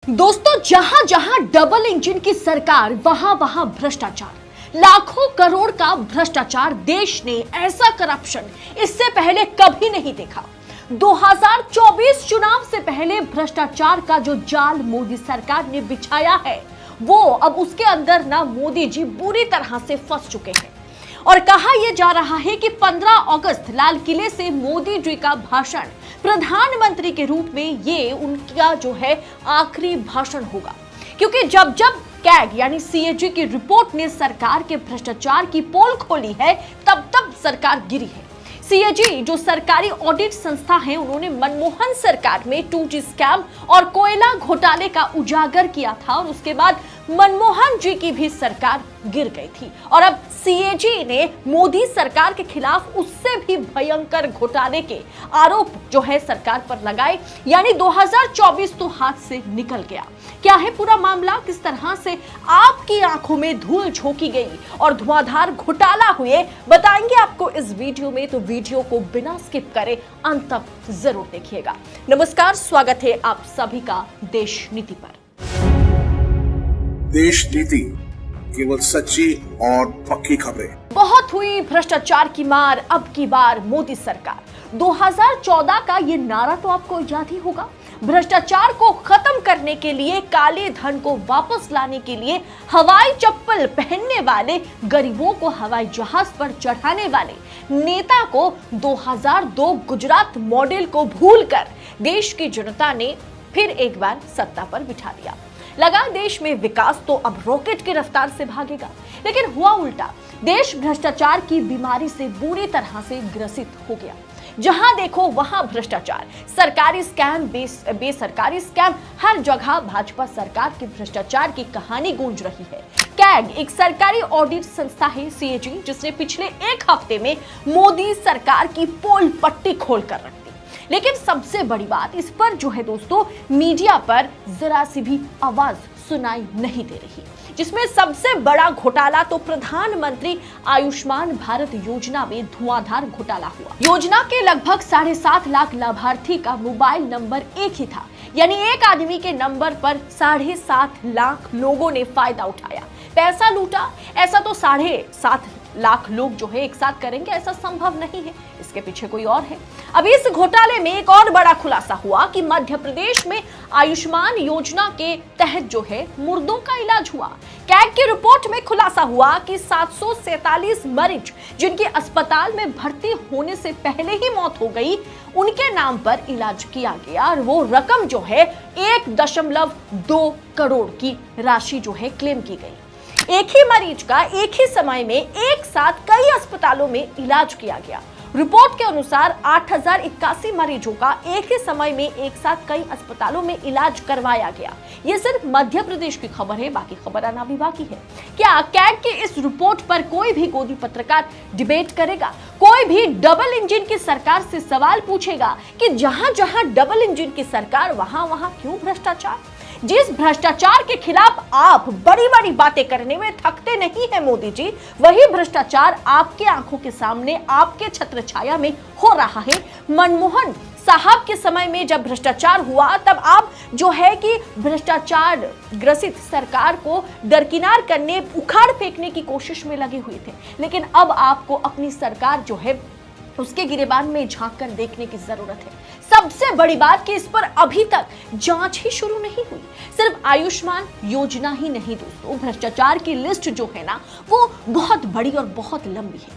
दोस्तों, जहां जहां डबल इंजन की सरकार वहां वहां भ्रष्टाचार, लाखों करोड़ का भ्रष्टाचार। देश ने ऐसा करप्शन इससे पहले कभी नहीं देखा। 2024 चुनाव से पहले भ्रष्टाचार का जो जाल मोदी सरकार ने बिछाया है, वो अब उसके अंदर ना मोदी जी बुरी तरह से फंस चुके हैं। और कहा यह जा रहा है कि 15 अगस्त लाल किले से मोदी जी का भाषण प्रधानमंत्री के रूप में ये उनका जो है आखिरी भाषण होगा, क्योंकि जब जब कैग यानी सीएजी की रिपोर्ट ने सरकार के भ्रष्टाचार की पोल खोली है, तब तब सरकार गिरी है। सीएजी जो सरकारी ऑडिट संस्था है, उन्होंने मनमोहन सरकार में 2G स्कैम और कोयला घोटाले का उजागर किया था और उसके बाद मनमोहन जी की भी सरकार गिर गई थी। और अब सीएजी ने मोदी सरकार के खिलाफ उससे भी भयंकर घोटाले के आरोप जो है सरकार पर लगाए, यानी 2024 तो हाथ से निकल गया। क्या है पूरा मामला, किस तरह से आपकी आंखों में धूल झोंकी गई और धुआंधार घोटाला हुए, बताएंगे आपको इस वीडियो में। तो वीडियो को बिना स्किप करे अंत तक जरूर देखिएगा। नमस्कार, स्वागत है आप सभी का देश नीति पर। देश नीति, केवल सच्ची और पक्की खबरें। बहुत हुई भ्रष्टाचार की मार, अब की बार मोदी सरकार। 2014 का ये नारा तो आपको याद ही होगा। भ्रष्टाचार को खत्म करने के लिए, काले धन को वापस लाने के लिए, हवाई चप्पल पहनने वाले, गरीबों को हवाई जहाज पर चढ़ाने वाले नेता को 2002 गुजरात मॉडल को भूलकर देश की जनता ने फिर एक बार सत्ता पर बिठा दिया। लगा देश में विकास तो अब रॉकेट की रफ्तार से भागेगा, लेकिन हुआ उल्टा। देश भ्रष्टाचार की बीमारी से बुरी तरह से ग्रसित हो गया। जहां देखो वहां भ्रष्टाचार, सरकारी स्कैम, बेसरकारी स्कैम, हर जगह भाजपा सरकार के भ्रष्टाचार की कहानी गूंज रही है। कैग एक सरकारी ऑडिट संस्था है, सीएजी, जिसने पिछले एक हफ्ते में मोदी सरकार की पोल पट्टी खोल कर रख दी। लेकिन सबसे बड़ी बात, इस पर जो है दोस्तों, मीडिया पर जरा सी भी आवाज सुनाई नहीं दे रही। जिसमें सबसे बड़ा घोटाला तो प्रधानमंत्री आयुष्मान भारत योजना में धुआंधार घोटाला हुआ। योजना के लगभग 7.5 लाख लाभार्थी का मोबाइल नंबर एक ही था, यानी एक आदमी के नंबर पर 7.5 लाख लोगों ने फायदा उठाया, पैसा लूटा। ऐसा तो 7.5 लाख लोग जो है एक साथ करेंगे, ऐसा संभव नहीं है। इसके पीछे कोई और है। अब इस घोटाले में एक और बड़ा खुलासा हुआ कि मध्य प्रदेश में आयुष्मान योजना के तहत जो है मुर्दों का इलाज हुआ। कैग की रिपोर्ट में खुलासा हुआ कि 747 मरीज जिनके अस्पताल में भर्ती होने से पहले ही मौत हो गई, उनके नाम पर इलाज किया गया और वो रकम जो है 1.2 करोड़ की राशि जो है क्लेम की गई। एक ही मरीज का एक ही समय में एक साथ कई अस्पतालों में इलाज किया गया। रिपोर्ट के अनुसार 8081 मरीजों का एक ही समय में एक साथ कई अस्पतालों में इलाज करवाया गया। ये सिर्फ मध्य प्रदेश की खबर है, बाकी खबर आना भी बाकी है। क्या कैग की इस रिपोर्ट पर कोई भी गोदी पत्रकार डिबेट करेगा? कोई भी डबल इंजन की सरकार से सवाल पूछेगा कि जहां जहां डबल इंजन की सरकार, वहां वहां क्यों भ्रष्टाचार? जिस भ्रष्टाचार के खिलाफ आप बड़ी बड़ी बातें करने में थकते नहीं है मोदी जी, वही भ्रष्टाचार आपके आंखों के सामने, आपके छत्र छाया में हो रहा है। मनमोहन साहब के समय में जब भ्रष्टाचार हुआ, तब आप जो है कि भ्रष्टाचार ग्रसित सरकार को दरकिनार करने, उखाड़ फेंकने की कोशिश में लगे हुए थे। लेकिन अब आपको अपनी सरकार जो है उसके गिरेबान में झांक कर देखने की जरूरत है। सबसे बड़ी बात कि इस पर अभी तक जांच ही शुरू नहीं हुई। सिर्फ आयुष्मान योजना ही नहीं दोस्तों, भ्रष्टाचार की लिस्ट जो है ना, वो बहुत बड़ी और बहुत लंबी है।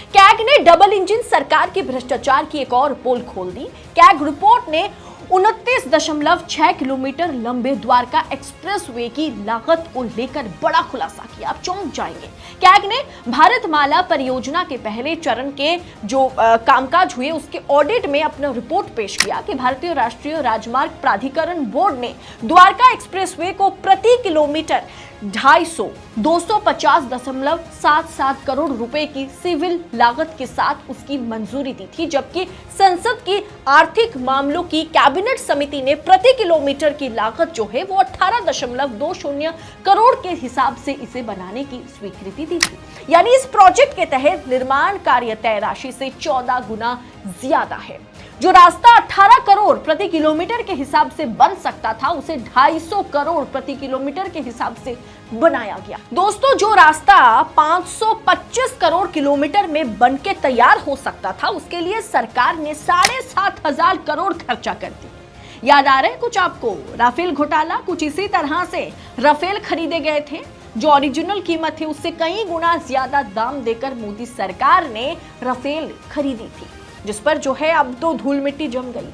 कैग ने डबल इंजन सरकार की भ्रष्टाचार की एक और पोल खोल दी। कैग रिपोर्ट ने 29.6 किलोमीटर लंबे द्वारका एक्सप्रेसवे की लागत को लेकर बड़ा खुलासा किया। आप चौंक जाएंगे। कैग ने भारतमाला परियोजना के पहले चरण के जो कामकाज हुए, उसके ऑडिट में अपना रिपोर्ट पेश किया कि भारतीय राष्ट्रीय राजमार्ग प्राधिकरण बोर्ड ने द्वारका एक्सप्रेसवे को प्रति किलोमीटर 250.77 करोड़ रुपए की सिविल लागत के साथ उसकी मंजूरी दी थी, जबकि संसद की आर्थिक मामलों की कैबिनेट समिति ने प्रति किलोमीटर की लागत जो है वो 18.20 करोड़ के हिसाब से इसे बनाने की स्वीकृति दी थी। यानी इस प्रोजेक्ट के तहत निर्माण कार्य तय राशि से 14 गुना ज्यादा है। जो रास्ता 18 करोड़ प्रति किलोमीटर के हिसाब से बन सकता था, उसे 250 करोड़ प्रति किलोमीटर के हिसाब से बनाया गया। दोस्तों, जो रास्ता 525 करोड़ किलोमीटर में बनके तैयार हो सकता था, उसके लिए सरकार ने 7,500 करोड़ खर्चा कर दी। याद आ रहे हैं कुछ आपको राफेल घोटाला? कुछ इसी तरह से राफेल खरीदे गए थे, जो ओरिजिनल कीमत थी उससे कई गुना ज्यादा दाम देकर मोदी सरकार ने राफेल खरीदी थी, जिस पर जो है अब तो धूल मिट्टी जम गई।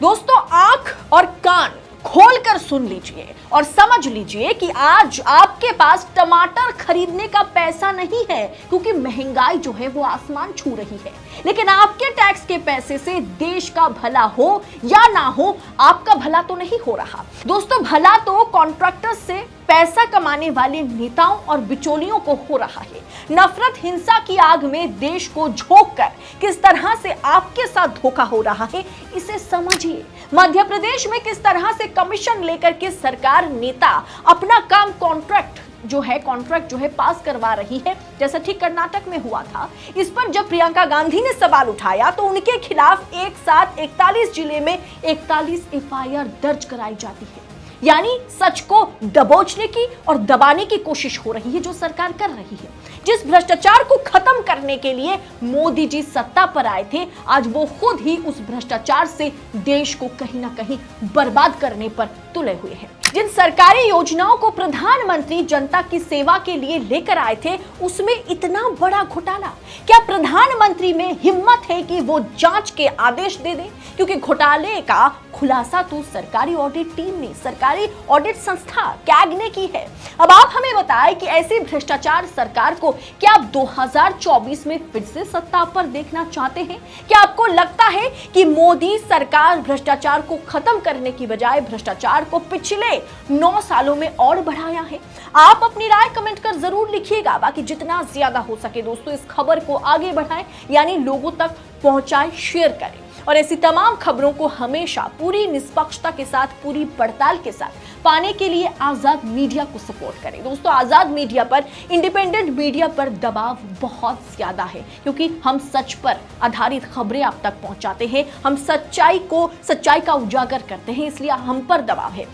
दोस्तों, आंख और कान खोलकर सुन लीजिए और समझ लीजिए कि आज आपके पास टमाटर खरीदने का पैसा नहीं है, क्योंकि महंगाई जो है वो आसमान छू रही है। लेकिन आपके टैक्स के पैसे से देश का भला हो या ना हो, आपका भला तो नहीं हो रहा। दोस्तों, भला तो कॉन्ट्रैक्टर्स से पैसा कमाने वाले नेताओं और बिचौलियों को हो रहा है। नफरत हिंसा की आग में देश को झोंककर किस तरह से आपके साथ धोखा हो रहा है, इसे समझिए। मध्य प्रदेश में किस तरह से कमीशन लेकर के सरकार नेता अपना काम कॉन्ट्रैक्ट जो है पास करवा रही है, जैसा ठीक कर्नाटक में हुआ था। इस पर जब प्रियंका गांधी ने सवाल उठाया तो उनके खिलाफ एक साथ 41 जिले में 41 एफआईआर दर्ज कराई जाती है। यानी सच को दबोचने की और दबाने की कोशिश हो रही है जो सरकार कर रही है। जिस भ्रष्टाचार को खत्म करने के लिए मोदी जी सत्ता पर आए थे, आज वो खुद ही उस भ्रष्टाचार से देश को कहीं ना कहीं बर्बाद करने पर तुले हुए हैं। जिन सरकारी योजनाओं को प्रधानमंत्री जनता की सेवा के लिए लेकर आए थे, उसमें इतना बड़ा घोटाला। क्या प्रधानमंत्री में हिम्मत है कि वो जांच के आदेश दे दें? क्योंकि घोटाले का खुलासा तो सरकारी ऑडिट टीम ने, सरकारी ऑडिट संस्था कैग ने की है। अब आप हमें बताएं कि ऐसी भ्रष्टाचार सरकार को क्या आप 2024 में फिर से सत्ता पर देखना चाहते हैं? क्या आपको लगता है कि मोदी सरकार भ्रष्टाचार को खत्म करने की बजाय भ्रष्टाचार को पिछले 9 सालों में और बढ़ाया है? आप अपनी राय कमेंट कर जरूर लिखिएगा। बाकी जितना ज्यादा हो सके दोस्तों इस खबर को आगे बढ़ाएं, यानी लोगों तक पहुंचाएं, शेयर करें और ऐसी तमाम खबरों को हमेशा पूरी निष्पक्षता के साथ, पूरी पड़ताल के साथ पाने के लिए आजाद मीडिया को सपोर्ट करें। दोस्तों, आजाद मीडिया पर, इंडिपेंडेंट मीडिया पर दबाव बहुत ज्यादा है, क्योंकि हम सच पर आधारित खबरें आप तक पहुंचाते हैं, हम सच्चाई का उजागर करते हैं, इसलिए हम पर दबाव है।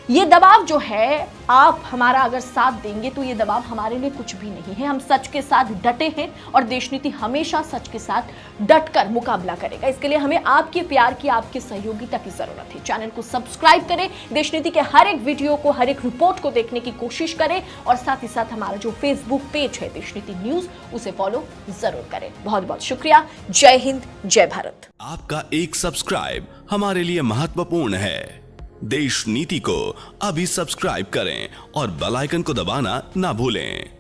ये दबाव जो है, आप हमारा अगर साथ देंगे तो ये दबाव हमारे लिए कुछ भी नहीं है। हम सच के साथ डटे हैं और देशनीति हमेशा सच के साथ डटकर मुकाबला करेगा। इसके लिए हमें आपके प्यार की, आपके सहयोगिता की जरूरत है। चैनल को सब्सक्राइब करें, देशनीति के हर एक वीडियो को, हर एक रिपोर्ट को देखने की कोशिश करें और साथ ही साथ हमारा जो फेसबुक पेज है देशनीति न्यूज, उसे फॉलो जरूर करें। बहुत बहुत शुक्रिया। जय हिंद, जय भारत। आपका एक सब्सक्राइब हमारे लिए महत्वपूर्ण है। देश नीति को अभी सब्सक्राइब करें और बेल आइकन को दबाना ना भूलें।